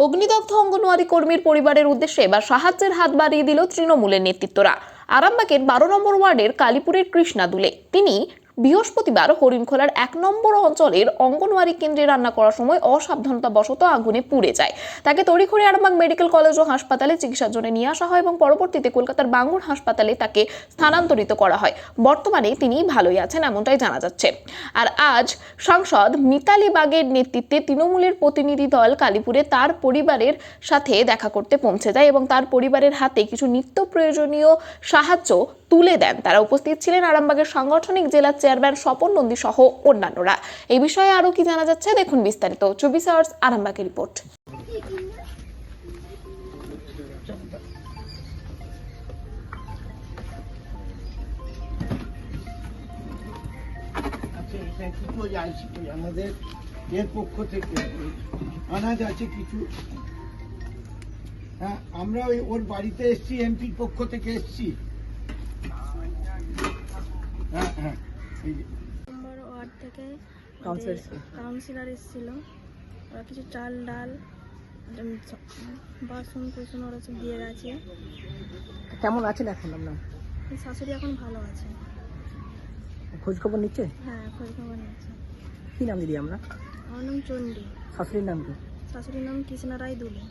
অগ্নিদগ্ধ অঙ্গনওয়াড়ি কর্মীর পরিবারের উদ্দেশ্যে এবার সাহায্যের হাত বাড়িয়ে দিল তৃণমূলের নেতৃত্বরা। আরামবাগের 12 নম্বর ওয়ার্ডের কালীপুরের কৃষ্ণাদুলে তিনি বৃহস্পতিবার হরিণখোলার 1 নম্বর অঞ্চলের অঙ্গনওয়াড়ি কেন্দ্রে রান্না করার সময় অসাবধানতাবশত আগুনে পুড়ে যায়। তাকে তড়িঘড়ি আরামবাগ মেডিকেল কলেজ ও হাসপাতালে চিকিৎসার জন্য নিয়ে আসা হয় এবং পরবর্তীতে কলকাতার বাঙ্গুর হাসপাতালে তাকে স্থানান্তরিত করা হয়। বর্তমানে তিনি ভালোই আছেন এমনটাই জানা যাচ্ছে। আর আজ সাংসদ মিতালি বাগের নেতৃত্বে তৃণমূলের প্রতিনিধি দল কালীপুরে তার পরিবারের সাথে দেখা করতে পৌঁছে যায় এবং তার পরিবারের হাতে কিছু নিত্য প্রয়োজনীয় সাহায্য তুলে দেন। তারা উপস্থিত ছিলেন আরামবাগের সাংগঠনিক জেলা চেয়ারম্যান স্বপন নন্দী সহ অন্যান্যরা। এই বিষয়ে আরো কি জানা যাচ্ছে দেখুন বিস্তারিত 24 আওয়ার্স আরামবাগের রিপোর্ট। আমাদের এর পক্ষ থেকে আনাজ আছে কিছু। হ্যাঁ, আমরা ওর বাড়িতে এসছি, এমপির পক্ষ থেকে এসছি। হ্যাঁ হ্যাঁ, নম্বর ওয়ার্ড থেকে কাউন্সিলর এসেছিল। ওরা কিছু চাল ডাল বাসন কুসন ওরা সব দিয়ে গেছে। কেমন আছেন এখন আপনার শাশুড়ি? এখন ভালো আছে। খোঁজ খবর নিচ্ছে? হ্যাঁ, খোঁজ খবর নিচ্ছে। কি নাম দিদি আমরা? আমার নাম চণ্ডী। শাশুড়ির নাম কি? শাশুড়ির নাম কৃষ্ণা রায় দুলে।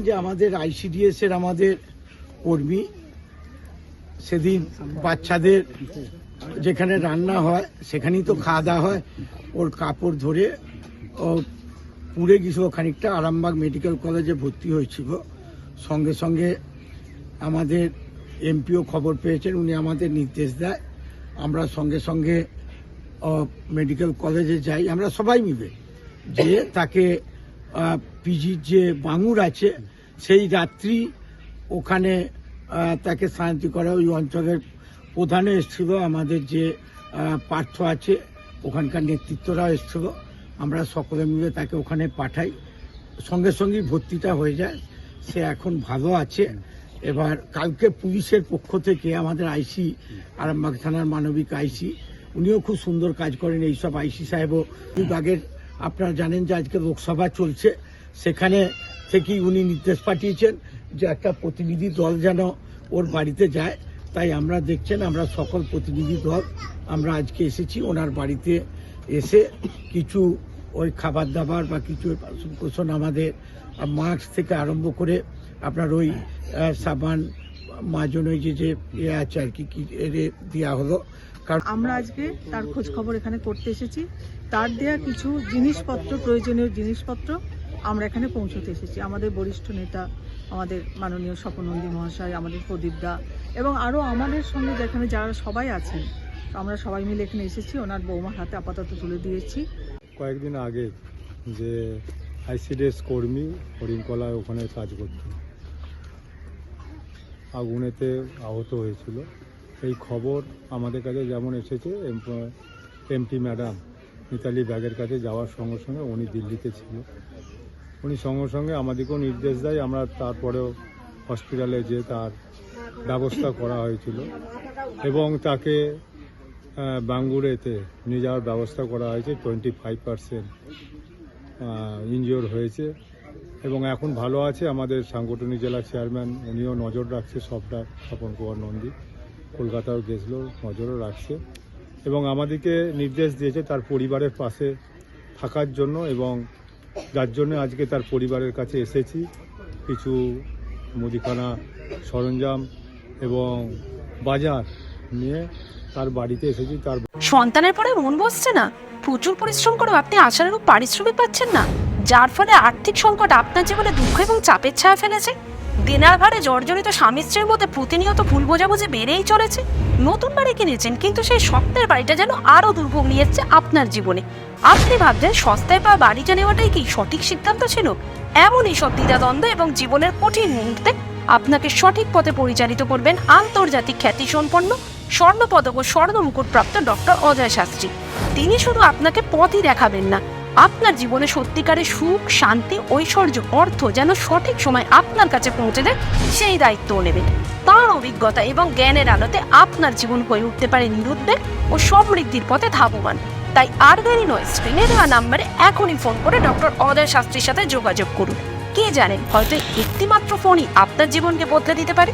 যে আমাদের আইসিডিএস এর আমাদের কর্মী সেদিন বাচ্চাদের যেখানে রান্না হয় সেখানেই তো খাওয়া দাওয়া হয়, ওর কাপড় ধরে ও পুড়ে গেছিল খানিকটা। আরামবাগ মেডিকেল কলেজে ভর্তি হয়েছিল। সঙ্গে সঙ্গে আমাদের এমপিও খবর পেয়েছেন, উনি আমাদের নির্দেশ দেয়। আমরা সঙ্গে সঙ্গে মেডিকেল কলেজে যাই, আমরা সবাই মিলে যে তাকে পিজির যে বাঙুর আছে সেই রাত্রি ওখানে তাকে শান্তি করা। ওই অঞ্চলের প্রধানও এসেছিল, আমাদের যে পার্থ আছে ওখানকার নেতৃত্বরাও এসেছিল। আমরা সকলে মিলে তাকে ওখানে পাঠাই, সঙ্গে সঙ্গেই ভর্তিটা হয়ে যায়। সে এখন ভালো আছে। এবার কালকে পুলিশের পক্ষ থেকে আমাদের আইসি, আরামবাগ থানার মানবিক আইসি, উনিও খুব সুন্দর কাজ করেন। এইসব আইসি সাহেবও আগের আপনারা জানেন যে আজকে লোকসভা চলছে, সেখানে থেকেই উনি নির্দেশ পাঠিয়েছেন যে একটা প্রতিনিধি দল যেন ওর বাড়িতে যায়। তাই আমরা দেখছেন আমরা সকল প্রতিনিধি দল আমরা আজকে এসেছি ওনার বাড়িতে। এসে কিছু ওই খাবার দাবার বা কিছু বাসন আমাদের মাস্ক থেকে আরম্ভ করে আপনার ওই সাবান মাজন ওই যে আছে আর কি দেওয়া হলো। কারণ আমরা আজকে তার খোঁজ খবর এখানে করতে এসেছি। তার দেয়া কিছু জিনিসপত্র, প্রয়োজনীয় জিনিসপত্র আমরা এখানে পৌঁছতে এসেছি। আমাদের বরিষ্ঠ নেতা, আমাদের মাননীয় স্বপন নন্দী মহাশয়, আমাদের প্রদীপ দা এবং আরও আমাদের সঙ্গে যেখানে যারা সবাই আছেন, আমরা সবাই মিলে এখানে এসেছি। ওনার বৌমার হাতে আপাতত তুলে দিয়েছি। কয়েকদিন আগে যে আইসিডিএস কর্মী হরিণকলায় ওখানে কাজ করত, আগুনেতে আহত হয়েছিল। এই খবর আমাদের কাছে যেমন এসেছে, এমপি ম্যাডাম মিতালি বাগের কাছে যাওয়ার সঙ্গে সঙ্গে উনি দিল্লিতে ছিল, উনি সঙ্গে সঙ্গে আমাদেরকেও নির্দেশ দেয়। আমরা তারপরেও হসপিটালে যে তার ব্যবস্থা করা হয়েছিল এবং তাকে বাঙ্গুরেতে নিয়ে যাওয়ার ব্যবস্থা করা হয়েছে। 25% ইনজিওর হয়েছে এবং এখন ভালো আছে। আমাদের সাংগঠনিক জেলা চেয়ারম্যান উনিও নজর রাখছে, সবটা স্বপন কুমার নন্দী কলকাতাও গেছিল, নজরও রাখছে এবং আমাদেরকে নির্দেশ দিয়েছে তার পরিবারের পাশে থাকার জন্য। এবং যার জন্য আজকে তার পরিবারের কাছে এসেছি। কিছু মুদিখানা সরঞ্জাম এবং বাজার নিয়ে তার বাড়িতে এসেছি। তার সন্তানের পরে মন বসছে না, প্রচুর পরিশ্রম করেও আপনি আশানুরূপ পারিশ্রমিক পাচ্ছেন না, যার ফলে আর্থিক সংকট আপনার জীবনে দুঃখ এবং চাপের ছায়া ফেলেছে। দিনার ভারে জর্জরিত স্বামী স্ত্রীর মধ্যে প্রতিনিয়ত ভুল বোঝাবুঝি বেড়েই চলেছে। নতুন বাড়ি কিনেছেন কিন্তু সেই স্বপ্নের বাড়িটা যেন আরও দুর্ভোগ নিয়ে যাচ্ছে আপনার জীবনে। আপনি ভাবছেন সস্তায় পাওয়া বাড়িটা নেওয়াটাই কি সঠিক সিদ্ধান্ত ছিল? এমনই সব দ্বিধাদ্বন্দ্ব এবং জীবনের কঠিন মুহূর্তে আপনাকে সঠিক পথে পরিচালিত করবেন আন্তর্জাতিক খ্যাতিসম্পন্ন স্বর্ণপদক ও স্বর্ণ মুকুটপ্রাপ্ত ডক্টর অজয় শাস্ত্রী। তিনি শুধু আপনাকে পথই দেখাবেন না, আপনার জীবনে সত্যিকারের সুখ, শান্তি, ঐশ্বর্য, অর্থ যেন সঠিক সময় আপনার কাছে পৌঁছে দেয় সেই দায়িত্বও নেবেন। তাঁর অভিজ্ঞতা এবং জ্ঞানের আলোতে আপনার জীবন হয়ে উঠতে পারে নিরুদ্বেগ ও সমৃদ্ধির পথে ধাবমান। তাই আর দেরি নয়, স্ক্রিনে দেওয়া নাম্বারে এখনই ফোন করে ডক্টর অদয় শাস্ত্রীর সাথে যোগাযোগ করুন। কে জানেন, হয়তো একটিমাত্র ফোনই আপনার জীবনকে বদলে দিতে পারে।